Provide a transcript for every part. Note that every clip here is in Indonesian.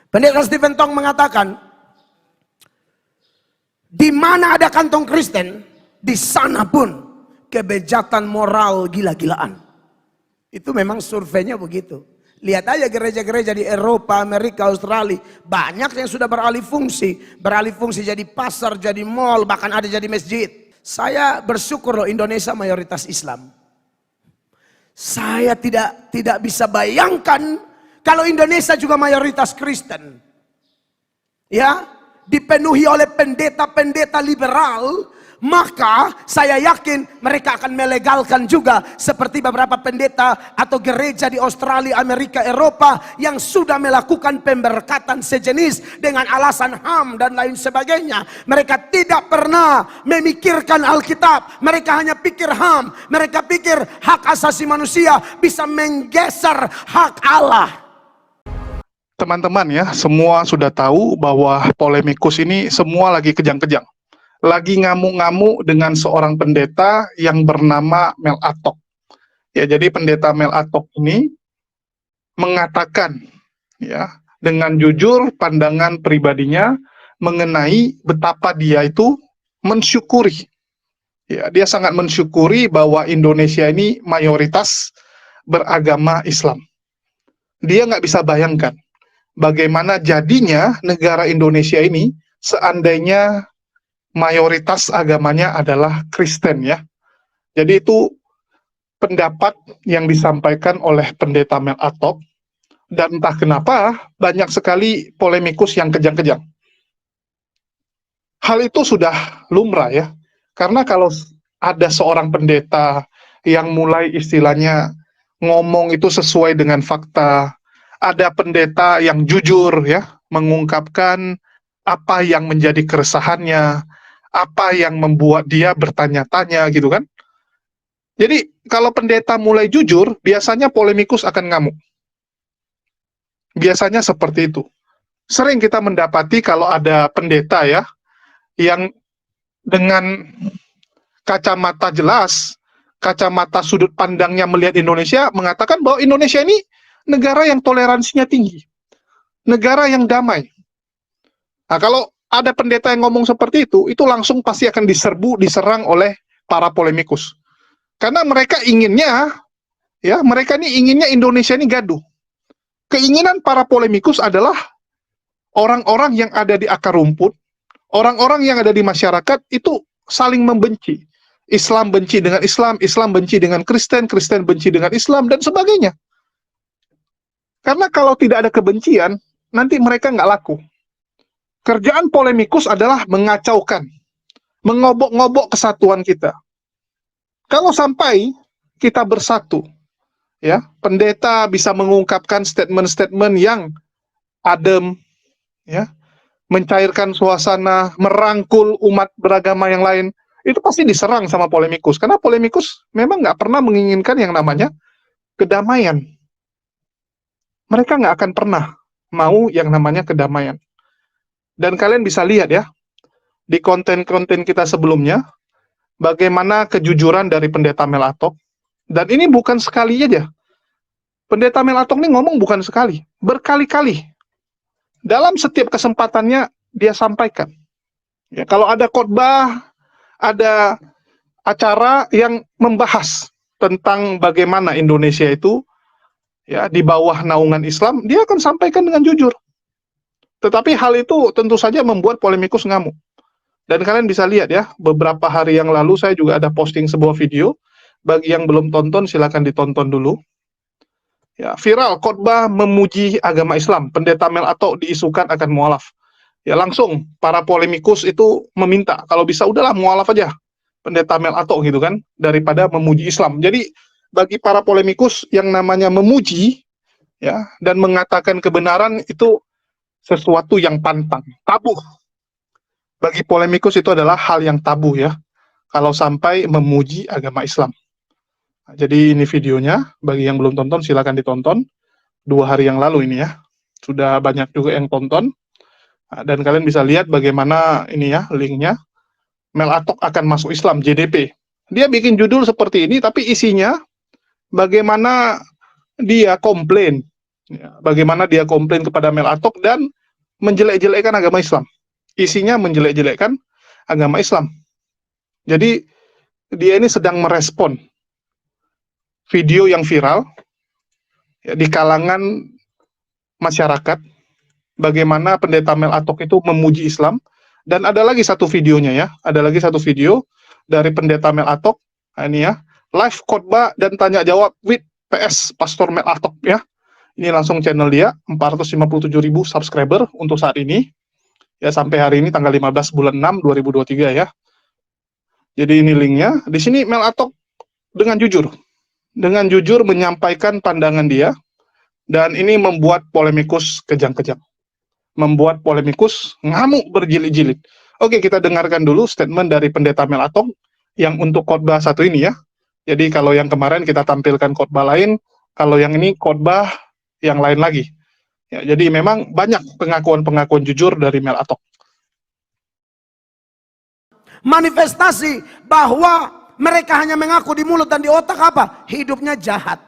Pendeta Stephen Tong mengatakan, di mana ada kantong Kristen, di sana pun kebejatan moral gila-gilaan. Itu memang surveinya begitu. Lihat aja gereja-gereja di Eropa, Amerika, Australia, banyak yang sudah beralih fungsi jadi pasar, jadi mall, bahkan ada jadi masjid. Saya bersyukur loh, Indonesia mayoritas Islam. Saya tidak bisa bayangkan kalau Indonesia juga mayoritas Kristen. Ya, dipenuhi oleh pendeta-pendeta liberal, maka saya yakin mereka akan melegalkan juga seperti beberapa pendeta atau gereja di Australia, Amerika, Eropa yang sudah melakukan pemberkatan sejenis dengan alasan HAM dan lain sebagainya. Mereka tidak pernah memikirkan Alkitab, mereka hanya pikir HAM, mereka pikir hak asasi manusia bisa menggeser hak Allah. Teman-teman ya, semua sudah tahu bahwa polemikus ini semua lagi kejang-kejang. Lagi ngamuk-ngamuk dengan seorang pendeta yang bernama Mel Atok. Ya, jadi pendeta Mel Atok ini mengatakan ya dengan jujur pandangan pribadinya mengenai betapa dia itu mensyukuri. Ya, dia sangat mensyukuri bahwa Indonesia ini mayoritas beragama Islam. Dia nggak bisa bayangkan bagaimana jadinya negara Indonesia ini seandainya mayoritas agamanya adalah Kristen ya. Jadi itu pendapat yang disampaikan oleh pendeta Mel Atok, dan entah kenapa banyak sekali polemikus yang kejang-kejang. Hal itu sudah lumrah ya, karena kalau ada seorang pendeta yang mulai istilahnya ngomong itu sesuai dengan fakta, ada pendeta yang jujur ya, mengungkapkan apa yang menjadi keresahannya, apa yang membuat dia bertanya-tanya gitu kan. Jadi kalau pendeta mulai jujur, biasanya polemikus akan ngamuk. Biasanya seperti itu. Sering kita mendapati kalau ada pendeta ya, yang dengan kacamata jelas, kacamata sudut pandangnya melihat Indonesia, mengatakan bahwa Indonesia ini negara yang toleransinya tinggi, negara yang damai. Nah, kalau ada pendeta yang ngomong seperti itu langsung pasti akan diserang oleh para polemikus. Karena mereka inginnya, ya, mereka ini inginnya Indonesia ini gaduh. Keinginan para polemikus adalah orang-orang yang ada di akar rumput, orang-orang yang ada di masyarakat itu saling membenci. Islam benci dengan Islam, Islam benci dengan Kristen, Kristen benci dengan Islam, dan sebagainya. Karena kalau tidak ada kebencian, nanti mereka nggak laku. Kerjaan polemikus adalah mengacaukan, mengobok-ngobok kesatuan kita. Kalau sampai kita bersatu, ya, pendeta bisa mengungkapkan statement-statement yang adem, ya, mencairkan suasana, merangkul umat beragama yang lain, itu pasti diserang sama polemikus. Karena polemikus memang nggak pernah menginginkan yang namanya kedamaian. Mereka nggak akan pernah mau yang namanya kedamaian. Dan kalian bisa lihat ya, di konten-konten kita sebelumnya, bagaimana kejujuran dari pendeta Mel Atok. Dan ini bukan sekali aja. Pendeta Mel Atok ini ngomong bukan sekali, berkali-kali. Dalam setiap kesempatannya dia sampaikan. Ya, kalau ada khotbah, ada acara yang membahas tentang bagaimana Indonesia itu ya di bawah naungan Islam, dia akan sampaikan dengan jujur. Tetapi hal itu tentu saja membuat polemikus ngamuk. Dan kalian bisa lihat ya, beberapa hari yang lalu saya juga ada posting sebuah video. Bagi yang belum tonton, silakan ditonton dulu. Ya, viral khotbah memuji agama Islam. Pendeta Mel Atok diisukan akan mualaf. Ya, langsung para polemikus itu meminta, kalau bisa udahlah mualaf aja Pendeta Mel Atok gitu kan, daripada memuji Islam. Jadi bagi para polemikus yang namanya memuji ya dan mengatakan kebenaran itu sesuatu yang pantang, tabu. Bagi polemikus itu adalah hal yang tabu ya, kalau sampai memuji agama Islam. Nah, jadi ini videonya, bagi yang belum tonton silakan ditonton. 2 hari yang lalu ini ya, sudah banyak juga yang tonton. Nah, dan kalian bisa lihat bagaimana ini ya, linknya. Mel Atok akan masuk Islam, JDP. Dia bikin judul seperti ini, tapi isinya bagaimana dia komplain. Ya, bagaimana dia komplain kepada Mel Atok dan menjelek-jelekkan agama Islam. Isinya menjelek-jelekkan agama Islam. Jadi dia ini sedang merespon video yang viral ya, di kalangan masyarakat, bagaimana pendeta Mel Atok itu memuji Islam. Dan ada lagi satu videonya ya, ada lagi satu video dari pendeta Mel Atok. Nah, ini ya, live khotbah dan tanya jawab with PS Pastor Mel Atok ya. Ini langsung channel dia, 457.000 subscriber untuk saat ini. Ya, sampai hari ini tanggal 15 bulan 6 2023 ya. Jadi ini linknya. Di sini Mel Atok dengan jujur menyampaikan pandangan dia, dan ini membuat polemikus kejang-kejang. Membuat polemikus ngamuk berjilid-jilid. Oke, kita dengarkan dulu statement dari pendeta Mel Atok yang untuk khotbah satu ini ya. Jadi kalau yang kemarin kita tampilkan khotbah lain, kalau yang ini khotbah yang lain lagi. Ya, jadi memang banyak pengakuan-pengakuan jujur dari Mel Atok. Manifestasi bahwa mereka hanya mengaku di mulut dan di otak apa? Hidupnya jahat.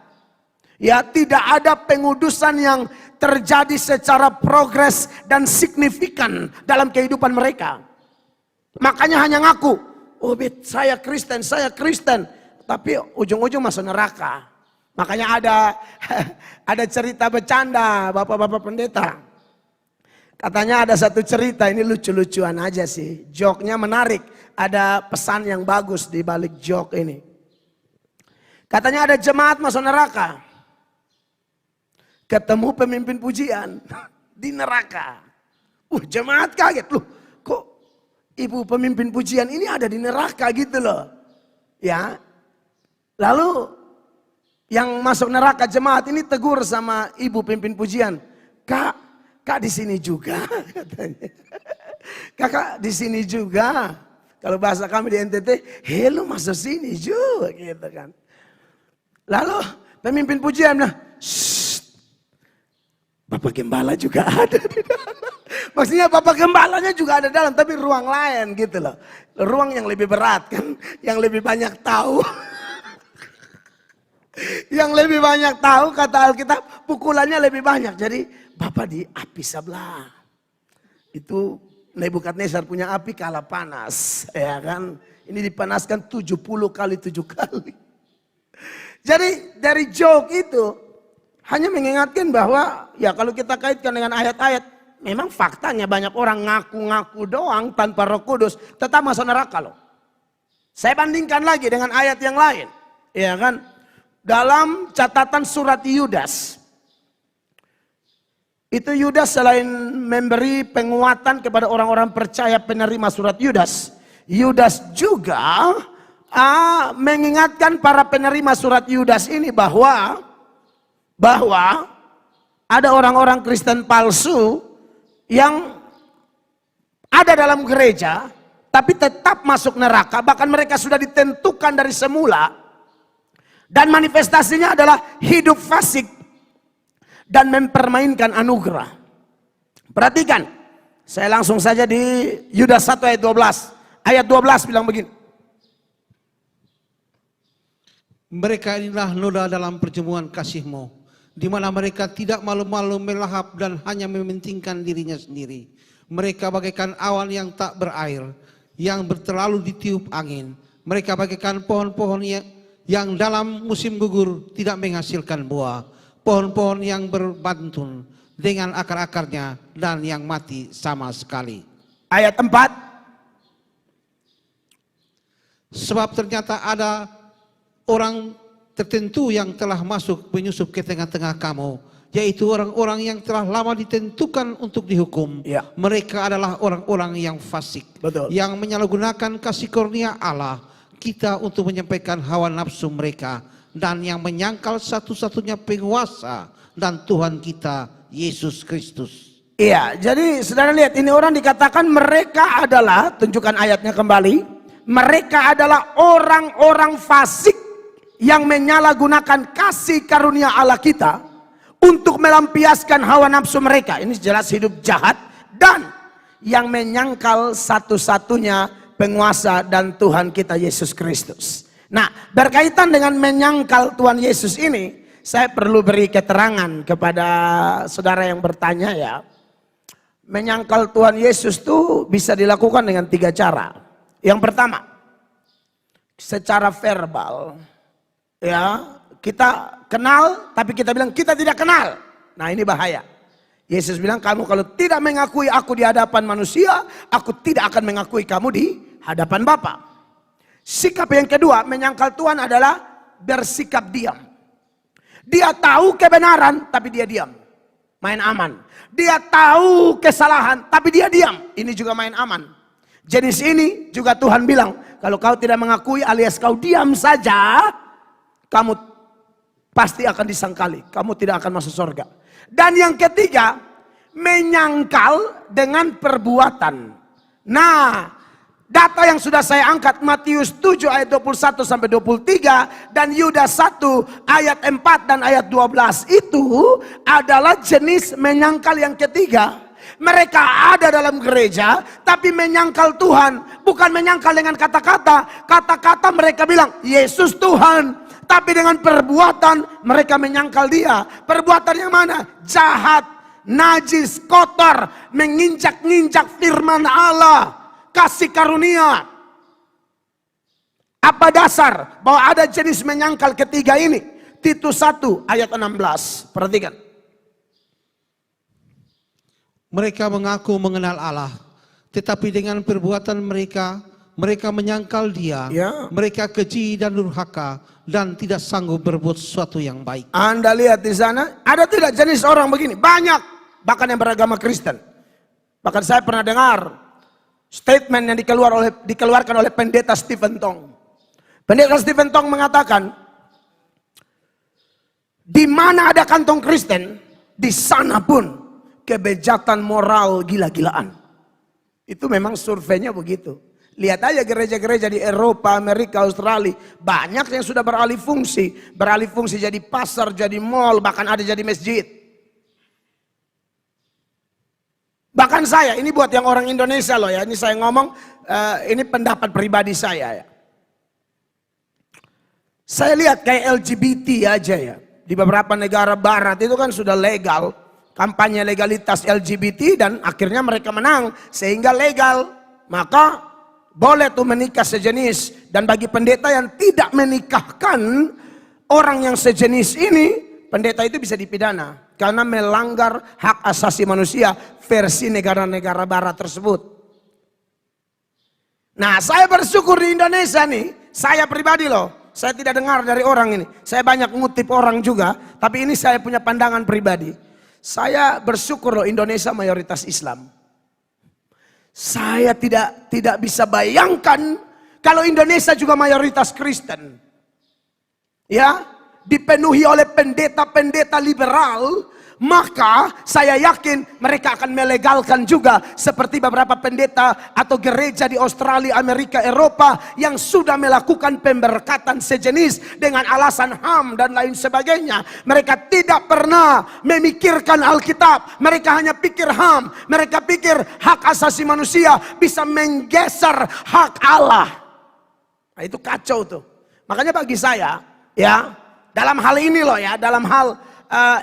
Ya, tidak ada pengudusan yang terjadi secara progres dan signifikan dalam kehidupan mereka. Makanya hanya ngaku, oh bet, saya Kristen, tapi ujung-ujung masuk neraka. Makanya ada cerita bercanda bapak-bapak pendeta. Katanya ada satu cerita, ini lucu-lucuan aja sih. Joknya menarik, ada pesan yang bagus di balik jok ini. Katanya ada jemaat masuk neraka. Ketemu pemimpin pujian di neraka. Jemaat kaget, loh kok ibu pemimpin pujian ini ada di neraka gitu loh. Ya, lalu yang masuk neraka jemaat ini tegur sama ibu pemimpin pujian. Kak di sini juga katanya. Kakak di sini juga. Kalau bahasa kami di NTT, lu masuk sini juga gitu kan. Lalu pemimpin pujian bilang, Bapak Gembala juga ada di dalam. Maksudnya Bapak Gembalanya juga ada dalam, tapi ruang lain gitu loh. Ruang yang lebih berat kan, yang lebih banyak tahu. Yang lebih banyak tahu, kata Alkitab, pukulannya lebih banyak. Jadi Bapak di api sebelah. Itu Nebukadnezar punya api kalah panas, ya kan? Ini dipanaskan 70 kali 7 kali. Jadi dari joke itu hanya mengingatkan bahwa ya kalau kita kaitkan dengan ayat-ayat, memang faktanya banyak orang ngaku-ngaku doang tanpa Roh Kudus tetap masuk neraka loh. Saya bandingkan lagi dengan ayat yang lain, ya kan? Dalam catatan surat Yudas, itu Yudas selain memberi penguatan kepada orang-orang percaya penerima surat Yudas, Yudas juga mengingatkan para penerima surat Yudas ini bahwa ada orang-orang Kristen palsu yang ada dalam gereja tapi tetap masuk neraka, bahkan mereka sudah ditentukan dari semula. Dan manifestasinya adalah hidup fasik dan mempermainkan anugerah. Perhatikan, saya langsung saja di Yudas 1 ayat 12. Ayat 12 bilang begini. Mereka inilah noda dalam perjamuan kasih-Mu, di mana mereka tidak malu-malu melahap dan hanya mementingkan dirinya sendiri. Mereka bagaikan awan yang tak berair, yang terlalu ditiup angin. Mereka bagaikan pohon-pohon yang dalam musim gugur tidak menghasilkan buah, pohon-pohon yang berbantun dengan akar-akarnya dan yang mati sama sekali. Ayat 4. Sebab ternyata ada orang tertentu yang telah menyusup ke tengah-tengah kamu, yaitu orang-orang yang telah lama ditentukan untuk dihukum. Ya. Mereka adalah orang-orang yang fasik, Betul. yang menyalahgunakan kasih karunia Allah kita untuk menyampaikan hawa nafsu mereka, dan yang menyangkal satu-satunya penguasa dan Tuhan kita Yesus Kristus. Iya, jadi saudara lihat, ini orang dikatakan mereka adalah, tunjukkan ayatnya kembali, mereka adalah orang-orang fasik yang menyalahgunakan kasih karunia Allah kita untuk melampiaskan hawa nafsu mereka. Ini jelas hidup jahat, dan yang menyangkal satu-satunya penguasa dan Tuhan kita Yesus Kristus. Nah, berkaitan dengan menyangkal Tuhan Yesus ini, saya perlu beri keterangan kepada saudara yang bertanya ya. Menyangkal Tuhan Yesus tuh bisa dilakukan dengan 3 cara. Yang pertama, secara verbal. Ya, kita kenal tapi kita bilang kita tidak kenal. Nah, ini bahaya. Yesus bilang, kamu kalau tidak mengakui aku di hadapan manusia, aku tidak akan mengakui kamu di hadapan Bapa. Sikap yang kedua, menyangkal Tuhan adalah bersikap diam. Dia tahu kebenaran tapi dia diam. Main aman. Dia tahu kesalahan tapi dia diam. Ini juga main aman. Jenis ini juga Tuhan bilang, kalau kau tidak mengakui alias kau diam saja, kamu pasti akan disangkali. Kamu tidak akan masuk surga. Dan yang ketiga, menyangkal dengan perbuatan. Nah, data yang sudah saya angkat, Matius 7 ayat 21 sampai 23 dan Yudas 1 ayat 4 dan ayat 12 itu adalah jenis menyangkal yang ketiga. Mereka ada dalam gereja tapi menyangkal Tuhan, bukan menyangkal dengan kata-kata. Kata-kata mereka bilang Yesus Tuhan, tapi dengan perbuatan mereka menyangkal Dia. Perbuatan yang mana? Jahat, najis, kotor, menginjak-injak firman Allah, kasih karunia. Apa dasar bahwa ada jenis menyangkal ketiga ini? Titus 1 ayat 16. Perhatikan. Mereka mengaku mengenal Allah, tetapi dengan perbuatan mereka menyangkal Dia. Ya. Mereka keji dan durhaka dan tidak sanggup berbuat sesuatu yang baik. Anda lihat di sana, ada tidak jenis orang begini? Banyak, bahkan yang beragama Kristen. Bahkan saya pernah dengar statement yang dikeluarkan oleh pendeta Stephen Tong. Pendeta Stephen Tong mengatakan, di mana ada kantong Kristen, di sana pun kebejatan moral gila-gilaan. Itu memang surveinya begitu. Lihat aja gereja-gereja di Eropa, Amerika, Australia, banyak yang sudah beralih fungsi jadi pasar, jadi mall, bahkan ada jadi masjid. Bahkan saya, ini buat yang orang Indonesia loh ya, ini saya ngomong, ini pendapat pribadi saya ya. Saya lihat kayak LGBT aja ya, di beberapa negara barat itu kan sudah legal, kampanye legalitas LGBT dan akhirnya mereka menang sehingga legal. Maka boleh tuh menikah sejenis, dan bagi pendeta yang tidak menikahkan orang yang sejenis ini, pendeta itu bisa dipidana karena melanggar hak asasi manusia versi negara-negara barat tersebut. Nah, saya bersyukur di Indonesia nih, saya pribadi loh, saya tidak dengar dari orang ini. Saya banyak ngutip orang juga, tapi ini saya punya pandangan pribadi. Saya bersyukur loh Indonesia mayoritas Islam. Saya tidak bisa bayangkan kalau Indonesia juga mayoritas Kristen. Ya, dipenuhi oleh pendeta-pendeta liberal, maka saya yakin mereka akan melegalkan juga seperti beberapa pendeta atau gereja di Australia, Amerika, Eropa yang sudah melakukan pemberkatan sejenis dengan alasan HAM dan lain sebagainya. Mereka tidak pernah memikirkan Alkitab, mereka hanya pikir HAM, mereka pikir hak asasi manusia bisa menggeser hak Allah. Nah, itu kacau tuh. Makanya bagi saya ya, dalam hal ini loh ya, dalam hal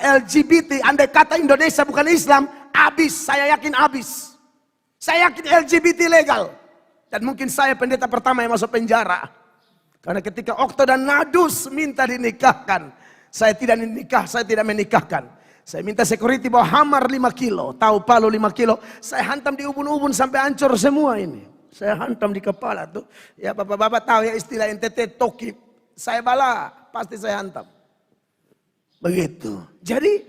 LGBT, andai kata Indonesia bukan Islam, habis, saya yakin habis. Saya yakin LGBT legal. Dan mungkin saya pendeta pertama yang masuk penjara. Karena ketika Okto dan Nadus minta dinikahkan, saya tidak menikahkan. Saya minta security bawa hammer 5 kilo, tahu palu 5 kilo, saya hantam di ubun-ubun sampai hancur semua ini. Saya hantam di kepala tuh. Ya bapak-bapak tahu ya istilah NTT toki. Saya bala, pasti saya hantam. Begitu. Jadi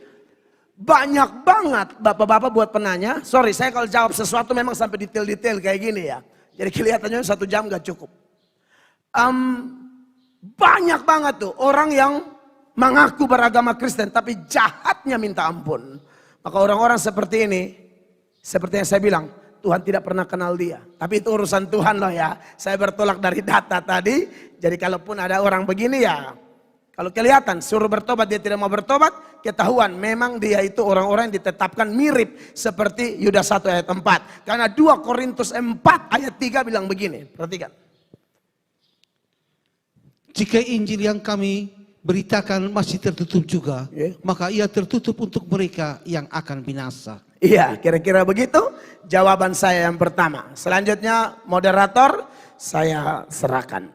banyak banget bapak-bapak buat penanya. Sorry, saya kalau jawab sesuatu memang sampai detail-detail kayak gini ya. Jadi kelihatannya 1 jam gak cukup. Banyak banget tuh orang yang mengaku beragama Kristen tapi jahatnya minta ampun. Maka orang-orang seperti ini, seperti yang saya bilang, Tuhan tidak pernah kenal dia. Tapi itu urusan Tuhan loh ya. Saya bertolak dari data tadi. Jadi kalaupun ada orang begini ya, kalau kelihatan suruh bertobat dia tidak mau bertobat, ketahuan memang dia itu orang-orang yang ditetapkan mirip seperti Yudas 1 ayat 4. Karena 2 Korintus 4 ayat 3 bilang begini, perhatikan. Jika Injil yang kami beritakan masih tertutup juga, maka ia tertutup untuk mereka yang akan binasa. Iya, kira-kira begitu jawaban saya yang pertama. Selanjutnya moderator saya serahkan.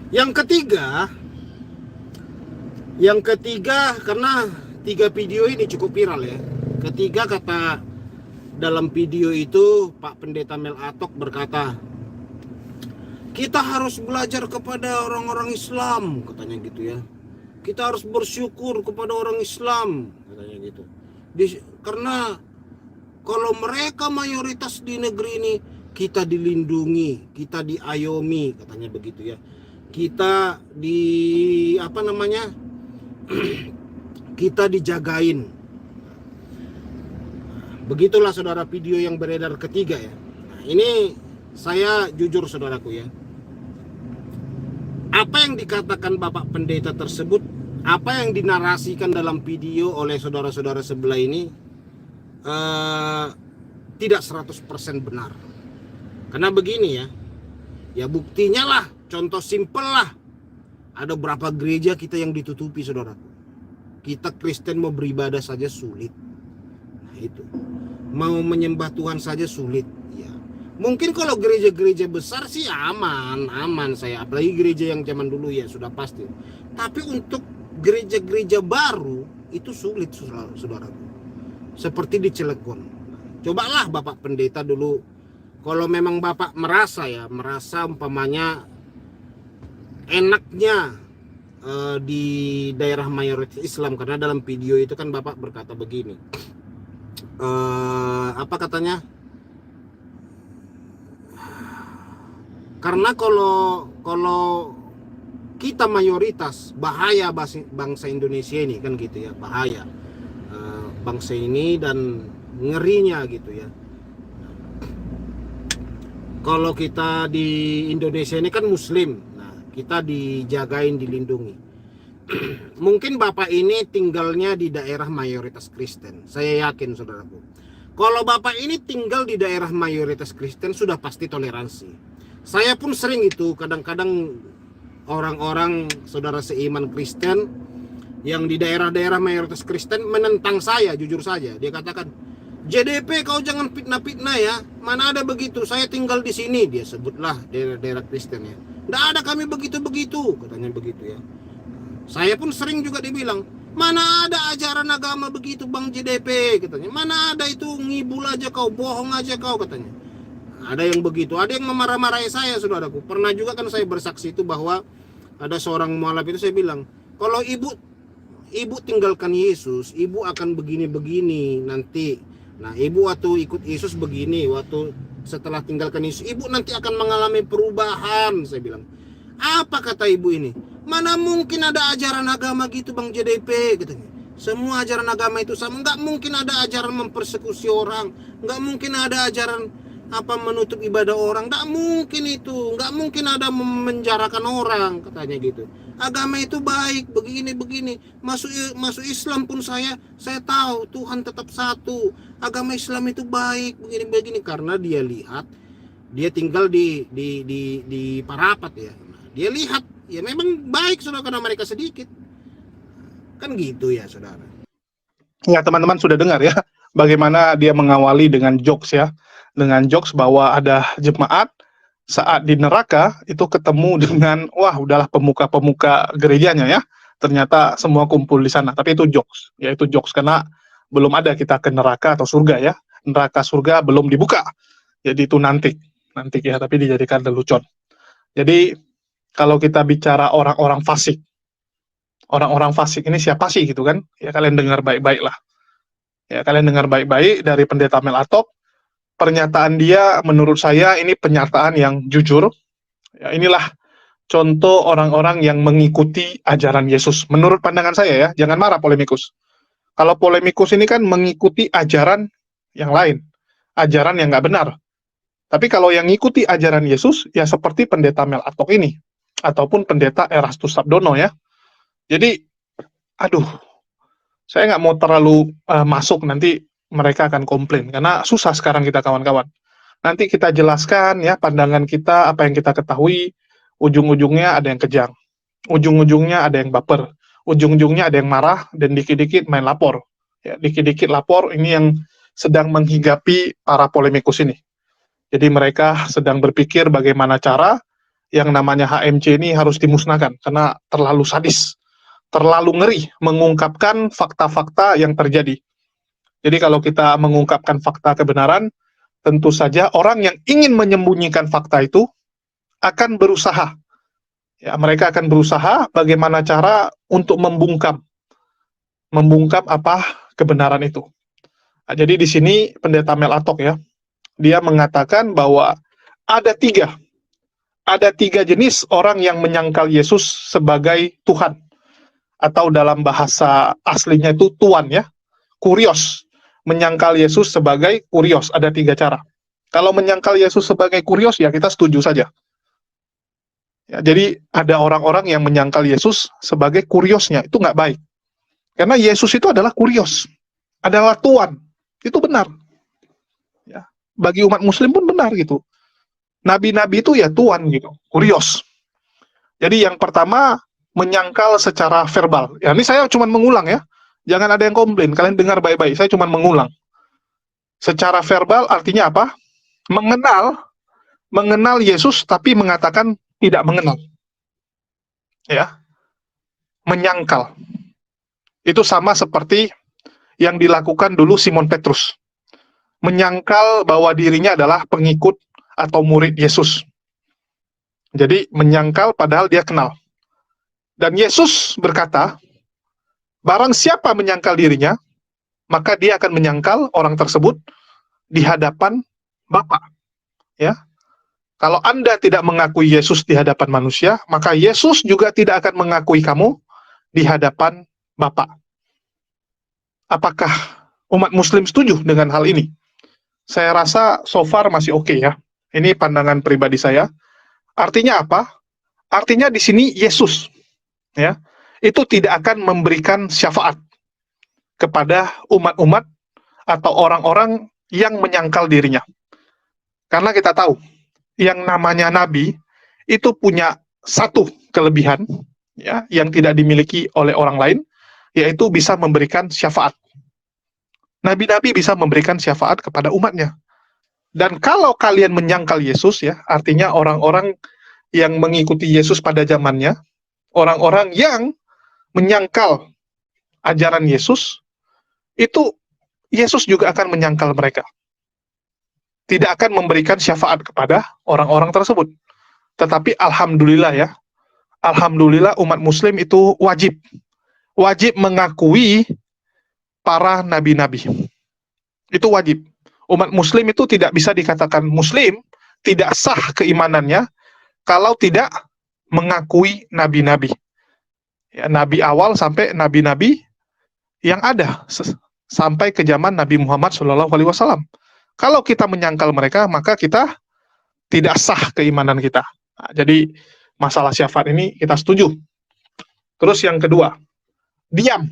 Yang ketiga karena 3 video ini cukup viral ya. Ketiga kata dalam video itu Pak Pendeta Mel Atok berkata, kita harus belajar kepada orang-orang Islam, katanya gitu ya. Kita harus bersyukur kepada orang Islam, katanya gitu. Karena kalau mereka mayoritas di negeri ini, kita dilindungi, kita diayomi, katanya begitu ya. Kita kita dijagain. Begitulah saudara video yang beredar ketiga ya. Nah, ini saya jujur saudaraku ya. Apa yang dikatakan Bapak Pendeta tersebut, apa yang dinarasikan dalam video oleh saudara-saudara sebelah ini tidak 100% benar. Karena begini ya. Ya buktinya lah, contoh simpel lah. Ada berapa gereja kita yang ditutupi saudaraku. Kita Kristen mau beribadah saja sulit. Nah itu. Mau menyembah Tuhan saja sulit. Ya. Mungkin kalau gereja-gereja besar sih aman saya. Apalagi gereja yang zaman dulu ya sudah pasti. Tapi untuk gereja-gereja baru itu sulit saudaraku. Seperti di Cilegon. Cobalah Bapak Pendeta dulu. Kalau memang Bapak merasa umpamanya enaknya di daerah mayoritas Islam, karena dalam video itu kan Bapak berkata begini, apa katanya? Karena kalau kita mayoritas bahaya bangsa Indonesia ini kan gitu ya, bahaya bangsa ini dan ngerinya gitu ya. Kalau kita di Indonesia ini kan Muslim, nah kita dijagain, dilindungi. Mungkin Bapak ini tinggalnya di daerah mayoritas Kristen, saya yakin saudaraku. Kalau Bapak ini tinggal di daerah mayoritas Kristen sudah pasti toleransi. Saya pun sering itu, kadang-kadang orang-orang saudara seiman Kristen yang di daerah-daerah mayoritas Kristen menentang saya, jujur saja. Dia katakan, JDP kau jangan fitnah-fitnah ya. Mana ada begitu, saya tinggal di sini. Dia sebutlah daerah-daerah Kristen ya. Nggak ada kami begitu-begitu, katanya begitu ya. Saya pun sering juga dibilang, mana ada ajaran agama begitu Bang JDP, katanya. Mana ada itu, ngibul aja kau, bohong aja kau, katanya. Ada yang begitu, ada yang memarah-marahi saya saudaraku. Pernah juga kan saya bersaksi itu bahwa ada seorang mualaf itu saya bilang, kalau ibu tinggalkan Yesus, ibu akan begini-begini nanti. Nah, ibu waktu ikut Yesus begini, waktu setelah tinggalkan Yesus, ibu nanti akan mengalami perubahan, saya bilang. Apa kata ibu ini? Mana mungkin ada ajaran agama gitu Bang JDP, katanya. Semua ajaran agama itu sama, nggak mungkin ada ajaran mempersekusi orang, nggak mungkin ada ajaran menutup ibadah orang, nggak mungkin itu, nggak mungkin ada memenjarakan orang, katanya gitu. Agama itu baik, begini masuk Islam pun saya tahu Tuhan tetap satu, agama Islam itu baik, begini karena dia lihat, dia tinggal di Parapat ya, dia lihat ya memang baik saudara, karena mereka sedikit kan gitu ya saudara. Ya teman-teman sudah dengar ya bagaimana dia mengawali dengan jokes ya, dengan jokes bahwa ada jemaat saat di neraka itu ketemu dengan wah udahlah pemuka-pemuka gerejanya ya, ternyata semua kumpul di sana. Tapi itu jokes, ya itu jokes karena belum ada kita ke neraka atau surga ya, neraka surga belum dibuka, jadi itu nanti ya, tapi dijadikan lelucon. Jadi kalau kita bicara orang-orang fasik ini siapa sih gitu kan, ya kalian dengar baik-baik lah ya, kalian dengar baik-baik dari Pendeta Mel Atok. Pernyataan dia menurut saya ini pernyataan yang jujur ya, inilah contoh orang-orang yang mengikuti ajaran Yesus menurut pandangan saya ya. Jangan marah polemikus, kalau polemikus ini kan mengikuti ajaran yang lain, ajaran yang nggak benar. Tapi kalau yang ngikuti ajaran Yesus ya seperti Pendeta Mel Atok ini ataupun Pendeta Erastus Sabdono ya. Jadi aduh, saya nggak mau terlalu masuk, nanti mereka akan komplain, karena susah sekarang kita kawan-kawan. Nanti kita jelaskan ya pandangan kita, apa yang kita ketahui, ujung-ujungnya ada yang kejang, ujung-ujungnya ada yang baper, ujung-ujungnya ada yang marah, dan dikit-dikit main lapor. Ya, dikit-dikit lapor, ini yang sedang menghigapi para polemikus ini. Jadi mereka sedang berpikir bagaimana cara yang namanya HMC ini harus dimusnahkan, karena terlalu sadis, terlalu ngeri mengungkapkan fakta-fakta yang terjadi. Jadi kalau kita mengungkapkan fakta kebenaran, tentu saja orang yang ingin menyembunyikan fakta itu akan berusaha. Ya, mereka akan berusaha bagaimana cara untuk membungkam apa kebenaran itu. Nah, jadi di sini Pendeta Mel Atok ya, dia mengatakan bahwa ada tiga jenis orang yang menyangkal Yesus sebagai Tuhan, atau dalam bahasa aslinya itu Tuan ya, kurios. Menyangkal Yesus sebagai kurios, ada 3 cara. Kalau menyangkal Yesus sebagai kurios ya kita setuju saja. Ya, jadi ada orang-orang yang menyangkal Yesus sebagai kuriosnya, itu nggak baik. Karena Yesus itu adalah kurios, adalah Tuan, itu benar. Ya, bagi umat Muslim pun benar gitu. Nabi-nabi itu ya Tuan gitu, kurios. Jadi yang pertama, menyangkal secara verbal. Ya, ini saya cuma mengulang ya, jangan ada yang komplain, kalian dengar baik-baik, saya cuma mengulang. Secara verbal artinya apa? Mengenal Yesus tapi mengatakan tidak mengenal. Ya. Menyangkal. Itu sama seperti yang dilakukan dulu Simon Petrus. Menyangkal bahwa dirinya adalah pengikut atau murid Yesus. Jadi menyangkal padahal dia kenal. Dan Yesus berkata, barang siapa menyangkal dirinya, maka dia akan menyangkal orang tersebut di hadapan Bapa. Ya. Kalau Anda tidak mengakui Yesus di hadapan manusia, maka Yesus juga tidak akan mengakui kamu di hadapan Bapa. Apakah umat Muslim setuju dengan hal ini? Saya rasa so far masih oke ya. Ini pandangan pribadi saya. Artinya apa? Artinya di sini Yesus ya, itu tidak akan memberikan syafaat kepada umat-umat atau orang-orang yang menyangkal dirinya. Karena kita tahu, yang namanya nabi itu punya satu kelebihan ya, yang tidak dimiliki oleh orang lain, yaitu bisa memberikan syafaat. Nabi-nabi bisa memberikan syafaat kepada umatnya. Dan kalau kalian menyangkal Yesus ya, artinya orang-orang yang mengikuti Yesus pada zamannya, orang-orang yang menyangkal ajaran Yesus, itu Yesus juga akan menyangkal mereka. Tidak akan memberikan syafaat kepada orang-orang tersebut. Tetapi alhamdulillah ya, alhamdulillah umat Muslim itu wajib mengakui para nabi-nabi. Itu wajib. Umat Muslim itu tidak bisa dikatakan Muslim, tidak sah keimanannya kalau tidak mengakui nabi-nabi. Ya, nabi awal sampai nabi-nabi yang ada sampai ke zaman Nabi Muhammad SAW. Kalau kita menyangkal mereka, maka kita tidak sah keimanan kita. Nah, jadi masalah syafaat ini kita setuju. Terus yang kedua, diam.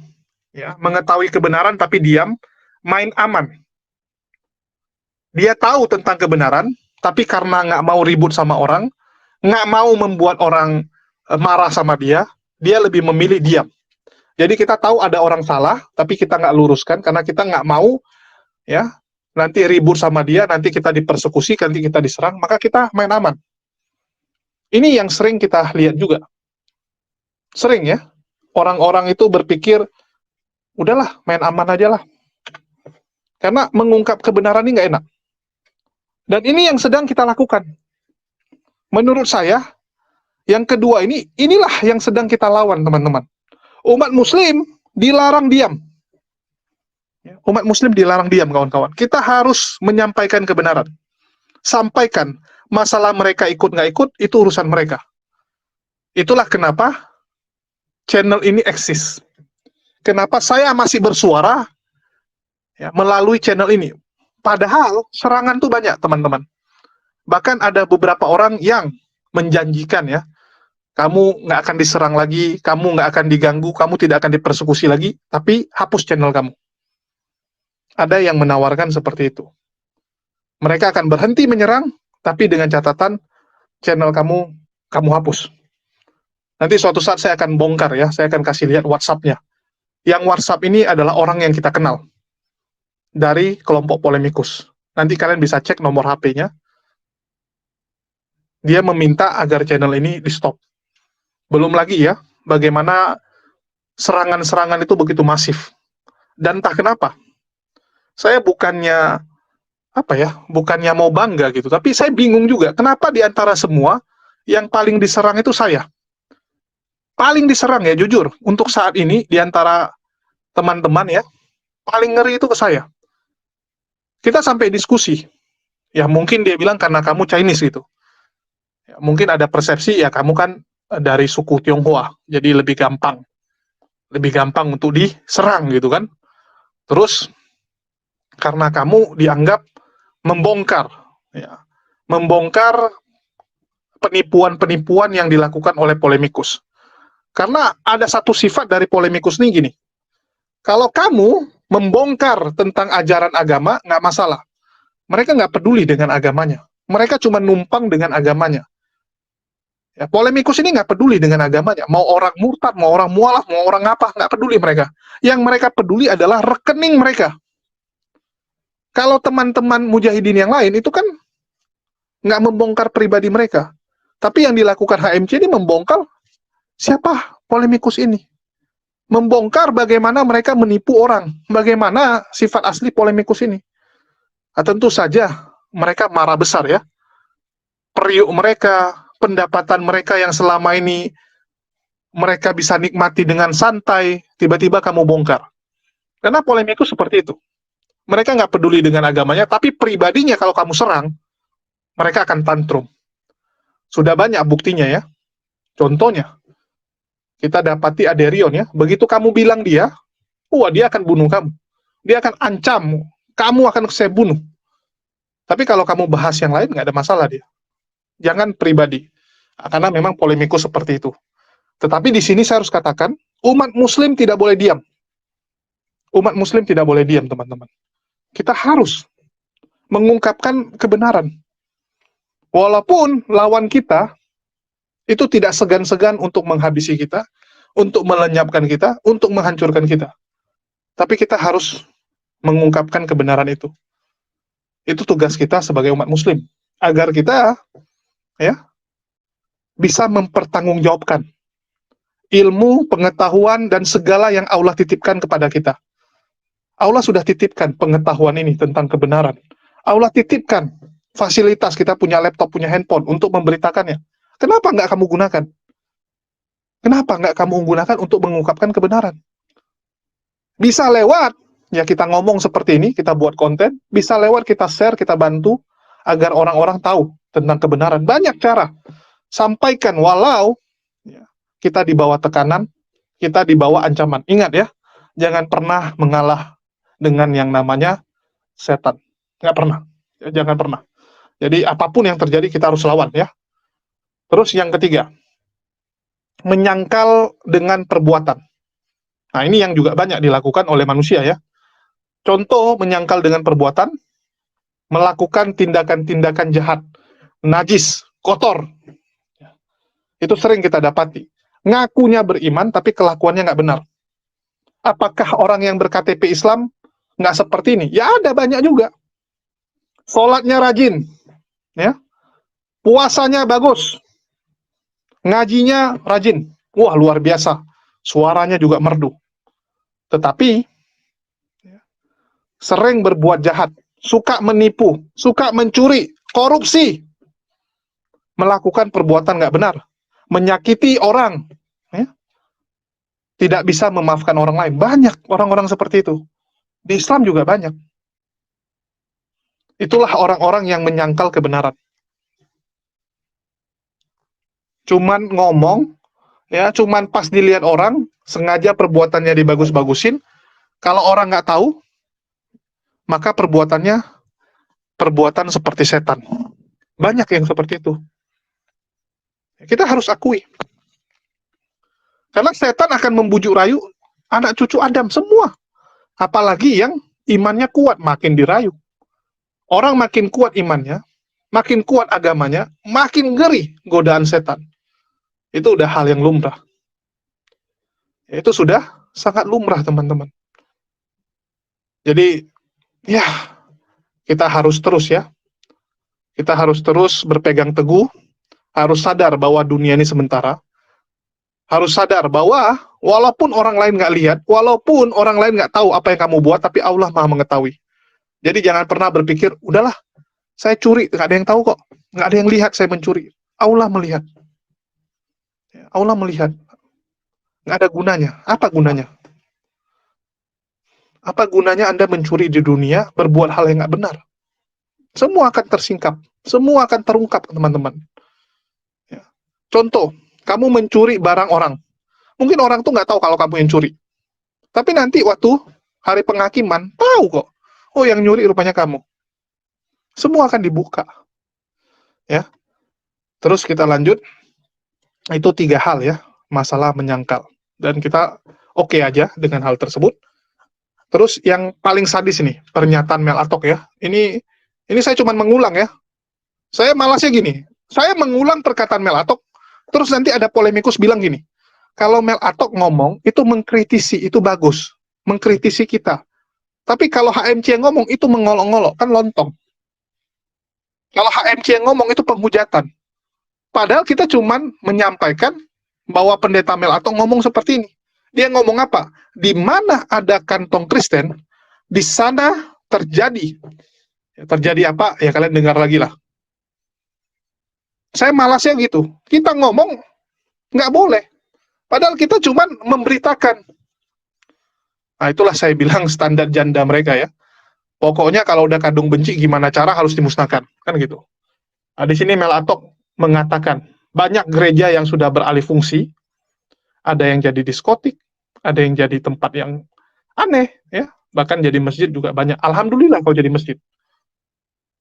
Ya, mengetahui kebenaran tapi diam, main aman. Dia tahu tentang kebenaran, tapi karena nggak mau ribut sama orang, nggak mau membuat orang marah sama dia lebih memilih diam. Jadi kita tahu ada orang salah, tapi kita nggak luruskan karena kita nggak mau ya nanti ribut sama dia, nanti kita dipersekusi, nanti kita diserang, maka kita main aman. Ini yang sering kita lihat juga. Sering ya, orang-orang itu berpikir, udahlah main aman aja lah. Karena mengungkap kebenaran ini nggak enak. Dan ini yang sedang kita lakukan. Menurut saya, yang kedua inilah yang sedang kita lawan teman-teman. Umat Muslim dilarang diam. Umat Muslim dilarang diam, kawan-kawan. Kita harus menyampaikan kebenaran. Sampaikan. Masalah mereka ikut nggak ikut, itu urusan mereka. Itulah kenapa channel ini eksis. Kenapa saya masih bersuara ya, melalui channel ini. Padahal serangan tuh banyak, teman-teman. Bahkan ada beberapa orang yang menjanjikan ya, kamu nggak akan diserang lagi, kamu nggak akan diganggu, kamu tidak akan dipersekusi lagi, tapi hapus channel kamu. Ada yang menawarkan seperti itu. Mereka akan berhenti menyerang, tapi dengan catatan channel kamu hapus. Nanti suatu saat saya akan bongkar ya, saya akan kasih lihat WhatsApp-nya. Yang WhatsApp ini adalah orang yang kita kenal. dari kelompok polemikus. Nanti kalian bisa cek nomor HP-nya. Dia meminta agar channel ini di-stop. Belum lagi ya, bagaimana serangan-serangan itu begitu masif. Dan entah kenapa, saya bukannya mau bangga gitu, tapi saya bingung juga, kenapa di antara semua, yang paling diserang itu saya. Paling diserang ya, jujur, untuk saat ini, di antara teman-teman ya, paling ngeri itu ke saya. Kita sampai diskusi, ya mungkin dia bilang karena kamu Chinese gitu. Ya, mungkin ada persepsi, ya kamu kan dari suku Tionghoa, jadi lebih gampang untuk diserang gitu kan. Terus, karena kamu dianggap membongkar penipuan-penipuan yang dilakukan oleh polemikus. Karena ada satu sifat dari polemikus ini gini, kalau kamu membongkar tentang ajaran agama, nggak masalah. Mereka nggak peduli dengan agamanya. Mereka cuma numpang dengan agamanya. Ya, polemikus ini nggak peduli dengan agamanya. Mau orang murtad, mau orang mualaf, mau orang apa, nggak peduli mereka. Yang mereka peduli adalah rekening mereka. Kalau teman-teman mujahidin yang lain, itu kan nggak membongkar pribadi mereka. Tapi yang dilakukan HMC ini membongkar siapa polemikus ini. Membongkar bagaimana mereka menipu orang. Bagaimana sifat asli polemikus ini. Nah, tentu saja mereka marah besar ya. Periuk mereka, pendapatan mereka yang selama ini mereka bisa nikmati dengan santai, tiba-tiba kamu bongkar. Karena polemikus seperti itu. Mereka nggak peduli dengan agamanya, tapi pribadinya kalau kamu serang, mereka akan tantrum. Sudah banyak buktinya ya. Contohnya, kita dapati Aderion ya, begitu kamu bilang dia, dia akan bunuh kamu. Dia akan ancam, kamu akan saya bunuh. Tapi kalau kamu bahas yang lain, nggak ada masalah dia. Jangan pribadi. Karena memang polemikus seperti itu. Tetapi di sini saya harus katakan, umat muslim tidak boleh diam. Umat muslim tidak boleh diam, teman-teman. Kita harus mengungkapkan kebenaran. Walaupun lawan kita itu tidak segan-segan untuk menghabisi kita, untuk melenyapkan kita, untuk menghancurkan kita. Tapi kita harus mengungkapkan kebenaran itu. Itu tugas kita sebagai umat muslim. Agar kita bisa mempertanggungjawabkan ilmu, pengetahuan, dan segala yang Allah titipkan kepada kita. Allah sudah titipkan pengetahuan ini tentang kebenaran. Allah titipkan fasilitas, kita punya laptop, punya handphone untuk memberitakannya. Kenapa nggak kamu gunakan? Kenapa nggak kamu gunakan untuk mengungkapkan kebenaran? Bisa lewat, ya kita ngomong seperti ini, kita buat konten, bisa lewat kita share, kita bantu, agar orang-orang tahu tentang kebenaran. Banyak cara. Sampaikan, walau kita di bawah tekanan, kita di bawah ancaman. Ingat ya, jangan pernah mengalah dengan yang namanya setan. Nggak pernah. Ya, jangan pernah. Jadi apapun yang terjadi kita harus lawan ya. Terus yang ketiga, menyangkal dengan perbuatan. Nah ini yang juga banyak dilakukan oleh manusia ya. Contoh menyangkal dengan perbuatan, melakukan tindakan-tindakan jahat, najis, kotor. Itu sering kita dapati. Ngakunya beriman tapi kelakuannya nggak benar. Apakah orang yang berKTP Islam nggak seperti ini? Ya ada banyak juga. Sholatnya rajin, ya, puasanya bagus, ngajinya rajin, wah luar biasa, suaranya juga merdu. Tetapi sering berbuat jahat, suka menipu, suka mencuri, korupsi, melakukan perbuatan nggak benar, menyakiti orang, ya, tidak bisa memaafkan orang lain. Banyak orang-orang seperti itu. Di Islam juga banyak. Itulah orang-orang yang menyangkal kebenaran. Cuman ngomong, ya, cuman pas dilihat orang, sengaja perbuatannya dibagus-bagusin. Kalau orang nggak tahu, maka perbuatannya perbuatan seperti setan. Banyak yang seperti itu. Kita harus akui. Karena setan akan membujuk rayu anak cucu Adam semua. Apalagi yang imannya kuat, makin dirayu. Orang makin kuat imannya, makin kuat agamanya, makin ngeri godaan setan. Itu udah hal yang lumrah. Itu sudah sangat lumrah, teman-teman. Jadi, Ya, kita harus terus ya. Kita harus terus berpegang teguh, harus sadar bahwa dunia ini sementara, harus sadar bahwa walaupun orang lain nggak lihat, walaupun orang lain nggak tahu apa yang kamu buat, tapi Allah Maha mengetahui. Jadi jangan pernah berpikir, udahlah, saya curi, nggak ada yang tahu kok, nggak ada yang lihat saya mencuri. Allah melihat. Allah melihat. Nggak ada gunanya. Apa gunanya? Apa gunanya Anda mencuri di dunia, berbuat hal yang nggak benar? Semua akan tersingkap, semua akan terungkap, teman-teman. Ya. Contoh, kamu mencuri barang orang. Mungkin orang tuh nggak tahu kalau kamu yang curi. Tapi nanti waktu hari penghakiman, tahu kok. Oh, yang nyuri rupanya kamu. Semua akan dibuka. Ya. Terus kita lanjut. Itu 3 hal ya, masalah menyangkal. Dan kita oke aja dengan hal tersebut. Terus yang paling sadis ini, pernyataan Mel Atok ya. Ini saya cuma mengulang ya. Saya malasnya gini, saya mengulang perkataan Mel Atok, terus nanti ada polemikus bilang gini, kalau Mel Atok ngomong, itu mengkritisi, itu bagus. Mengkritisi kita. Tapi kalau HMC yang ngomong, itu mengolok-ngolok, kan lontong. Kalau HMC yang ngomong, itu penghujatan. Padahal kita cuma menyampaikan bahwa pendeta Mel Atok ngomong seperti ini. Dia ngomong apa? Di mana ada kantong Kristen, di sana terjadi. Terjadi apa? Ya kalian dengar lagi lah. Saya malasnya gitu. Kita ngomong, nggak boleh. Padahal kita cuma memberitakan. Nah, itulah saya bilang standar janda mereka ya. Pokoknya kalau udah kandung benci, gimana cara harus dimusnahkan. Kan gitu. Nah, di sini Mel Atok mengatakan, banyak gereja yang sudah beralih fungsi, ada yang jadi diskotik, ada yang jadi tempat yang aneh, ya. Bahkan jadi masjid juga banyak. Alhamdulillah kalau jadi masjid.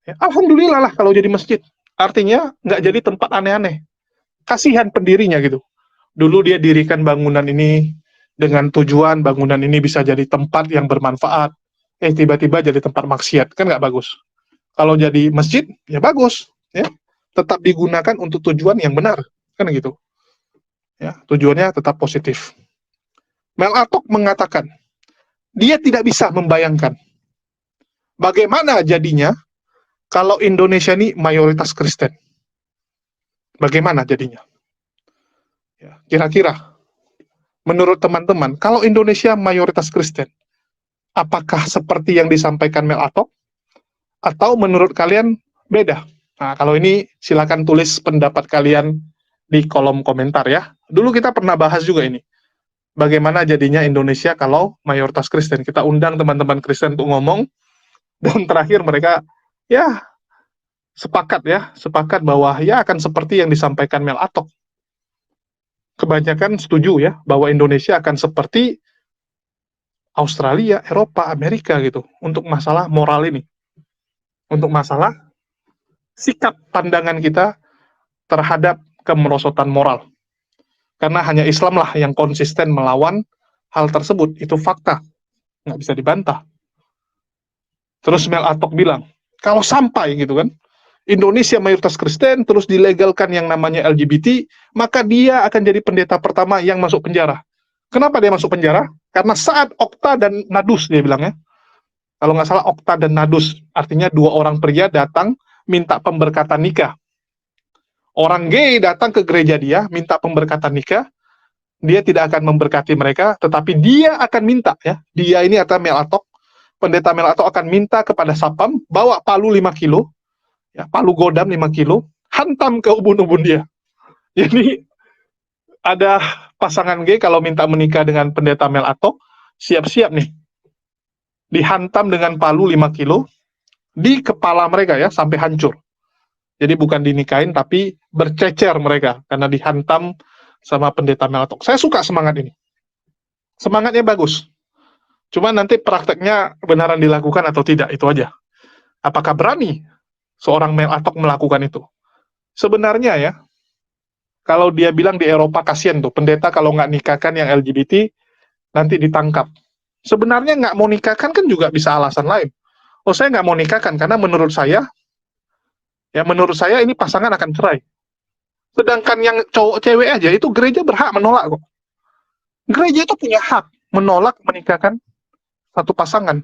Ya, alhamdulillah lah kalau jadi masjid. Artinya nggak jadi tempat aneh-aneh. Kasihan pendirinya gitu. Dulu dia dirikan bangunan ini dengan tujuan bangunan ini bisa jadi tempat yang bermanfaat. Tiba-tiba jadi tempat maksiat, kan nggak bagus. Kalau jadi masjid, ya bagus. Ya. Tetap digunakan untuk tujuan yang benar. Kan gitu. Ya, tujuannya tetap positif. Mel Atok mengatakan, dia tidak bisa membayangkan bagaimana jadinya kalau Indonesia ini mayoritas Kristen. Bagaimana jadinya? Ya, kira-kira, menurut teman-teman, kalau Indonesia mayoritas Kristen, apakah seperti yang disampaikan Mel Atok? Atau menurut kalian beda? Nah, kalau ini silakan tulis pendapat kalian di kolom komentar ya. Dulu kita pernah bahas juga ini. Bagaimana jadinya Indonesia kalau mayoritas Kristen. Kita undang teman-teman Kristen untuk ngomong, dan terakhir mereka ya sepakat bahwa ya akan seperti yang disampaikan Mel Atok. Kebanyakan setuju ya bahwa Indonesia akan seperti Australia, Eropa, Amerika gitu untuk masalah moral ini. Untuk masalah sikap pandangan kita terhadap kemerosotan moral. Karena hanya Islam lah yang konsisten melawan hal tersebut. Itu fakta. Nggak bisa dibantah. Terus Mel Atok bilang, kalau sampai gitu kan, Indonesia mayoritas Kristen, terus dilegalkan yang namanya LGBT, maka dia akan jadi pendeta pertama yang masuk penjara. Kenapa dia masuk penjara? Karena saat Okta dan Nadus, dia bilang ya. Kalau nggak salah Okta dan Nadus, artinya 2 orang pria datang minta pemberkatan nikah. Orang gay datang ke gereja dia, minta pemberkatan nikah, dia tidak akan memberkati mereka, tetapi dia akan minta, ya. Dia ini adalah Mel Atok, pendeta Mel Atok akan minta kepada Sapam, bawa palu 5 kilo, ya, palu godam 5 kilo, hantam ke ubun-ubun dia. Jadi, ada pasangan gay kalau minta menikah dengan pendeta Mel Atok, siap-siap nih, dihantam dengan palu 5 kilo, di kepala mereka ya, sampai hancur. Jadi bukan dinikahin, tapi bercecer mereka, karena dihantam sama pendeta Mel Atok. Saya suka semangat ini. Semangatnya bagus. Cuma nanti prakteknya benaran dilakukan atau tidak, itu aja. Apakah berani seorang Mel Atok melakukan itu? Sebenarnya ya, kalau dia bilang di Eropa, kasihan tuh, pendeta kalau nggak nikahkan yang LGBT, nanti ditangkap. Sebenarnya nggak mau nikahkan kan juga bisa alasan lain. Oh, saya nggak mau nikahkan, karena menurut saya ini pasangan akan cerai. Sedangkan yang cowok cewek aja itu gereja berhak menolak kok. Gereja itu punya hak menolak menikahkan satu pasangan.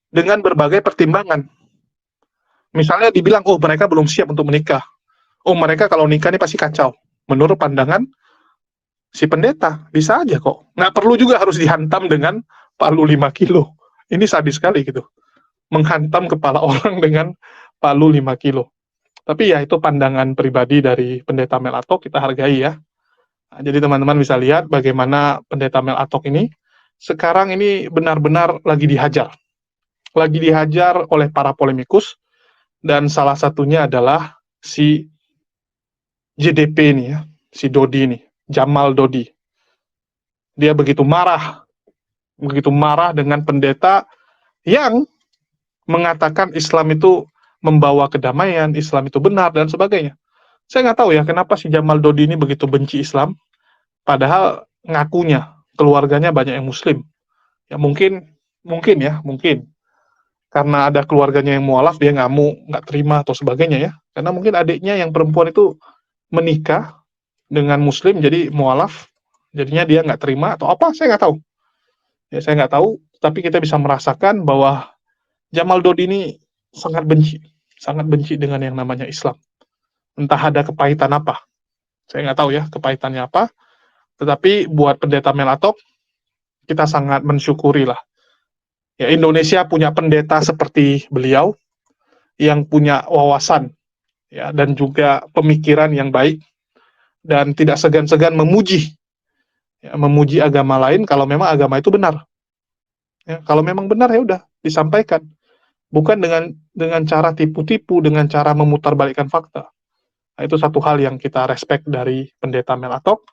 dengan berbagai pertimbangan. Misalnya dibilang, oh mereka belum siap untuk menikah. Oh mereka kalau nikah ini pasti kacau. Menurut pandangan si pendeta, bisa aja kok. Nggak perlu juga harus dihantam dengan palu 5 kilo. Ini sadis sekali gitu. Menghantam kepala orang dengan palu 5 kilo. Tapi ya itu pandangan pribadi dari pendeta Mel Atok, kita hargai ya. Nah, jadi teman-teman bisa lihat bagaimana pendeta Mel Atok ini sekarang ini benar-benar lagi dihajar. Lagi dihajar oleh para polemikus, dan salah satunya adalah si JDP ini ya, si Dodi ini, Jamal Dodi. Dia begitu marah dengan pendeta yang mengatakan Islam itu membawa kedamaian, Islam itu benar, dan sebagainya. Saya nggak tahu ya, kenapa si Jamal Dodi ini begitu benci Islam, padahal ngakunya, keluarganya banyak yang Muslim. Ya mungkin karena ada keluarganya yang mualaf, dia nggak terima atau sebagainya ya. Karena mungkin adiknya yang perempuan itu menikah dengan Muslim, jadi mualaf, jadinya dia nggak terima atau apa, saya nggak tahu. Ya saya nggak tahu, tapi kita bisa merasakan bahwa Jamal Dodi ini sangat benci dengan yang namanya Islam. Entah ada kepahitan apa, saya nggak tahu ya kepahitannya apa, tetapi buat pendeta Mel Atok, kita sangat mensyukuri lah. Ya, Indonesia punya pendeta seperti beliau, yang punya wawasan, ya, dan juga pemikiran yang baik, dan tidak segan-segan memuji agama lain kalau memang agama itu benar. Ya, kalau memang benar ya udah disampaikan. Bukan dengan cara tipu-tipu, dengan cara memutarbalikkan fakta. Nah, itu satu hal yang kita respect dari pendeta Mel Atok.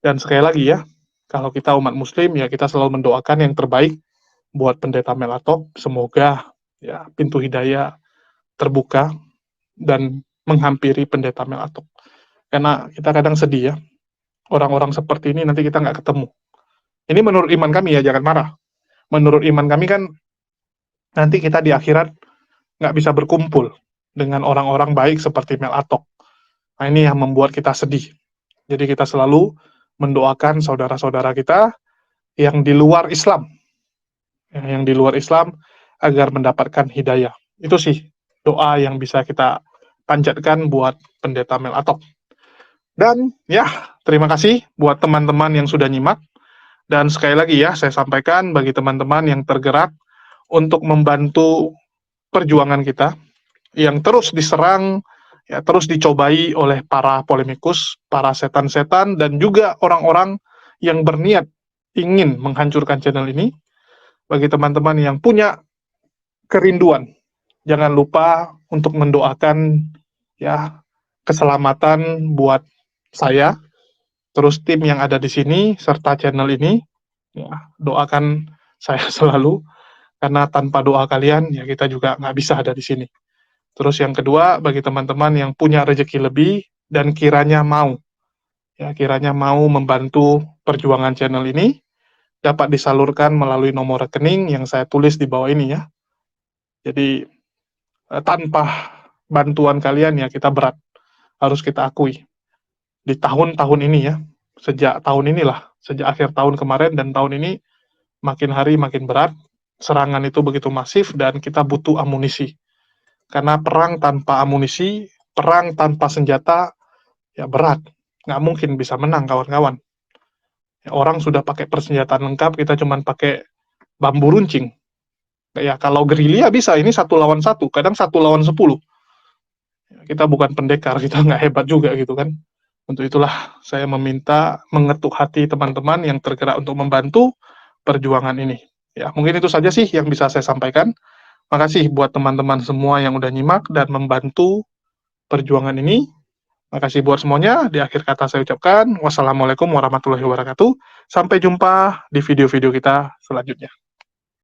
Dan sekali lagi ya, kalau kita umat Muslim ya kita selalu mendoakan yang terbaik buat pendeta Mel Atok. Semoga ya pintu hidayah terbuka dan menghampiri pendeta Mel Atok. Karena kita kadang sedih ya, orang-orang seperti ini nanti kita nggak ketemu. Ini menurut iman kami ya, jangan marah. Menurut iman kami kan nanti kita di akhirat nggak bisa berkumpul dengan orang-orang baik seperti Mel Atok. Nah ini yang membuat kita sedih. Jadi kita selalu mendoakan saudara-saudara kita yang di luar Islam, agar mendapatkan hidayah. Itu sih doa yang bisa kita panjatkan buat pendeta Mel Atok. Dan ya, terima kasih buat teman-teman yang sudah nyimak. Dan sekali lagi ya, saya sampaikan bagi teman-teman yang tergerak untuk membantu perjuangan kita, yang terus diserang, ya terus dicobai oleh para polemikus, para setan-setan, dan juga orang-orang yang berniat ingin menghancurkan channel ini. Bagi teman-teman yang punya kerinduan, jangan lupa untuk mendoakan ya keselamatan buat saya, terus tim yang ada di sini, serta channel ini. Ya, doakan saya selalu, karena tanpa doa kalian, ya kita juga nggak bisa ada di sini. Terus yang kedua, bagi teman-teman yang punya rezeki lebih, dan kiranya mau membantu perjuangan channel ini, dapat disalurkan melalui nomor rekening yang saya tulis di bawah ini ya. Jadi, tanpa bantuan kalian ya kita berat, harus kita akui. Di tahun-tahun ini ya, sejak akhir tahun kemarin dan tahun ini, makin hari makin berat, serangan itu begitu masif, dan kita butuh amunisi. Karena perang tanpa amunisi, perang tanpa senjata, ya berat. Nggak mungkin bisa menang, kawan-kawan. Ya, orang sudah pakai persenjataan lengkap, kita cuma pakai bambu runcing. Ya, kalau gerilya bisa, ini 1 lawan 1, kadang 1 lawan 10. Ya, kita bukan pendekar, kita nggak hebat juga gitu kan. Untuk itulah saya meminta mengetuk hati teman-teman yang tergerak untuk membantu perjuangan ini. Ya, mungkin itu saja sih yang bisa saya sampaikan. Makasih buat teman-teman semua yang udah nyimak dan membantu perjuangan ini. Makasih buat semuanya. Di akhir kata saya ucapkan wassalamualaikum warahmatullahi wabarakatuh. Sampai jumpa di video-video kita selanjutnya.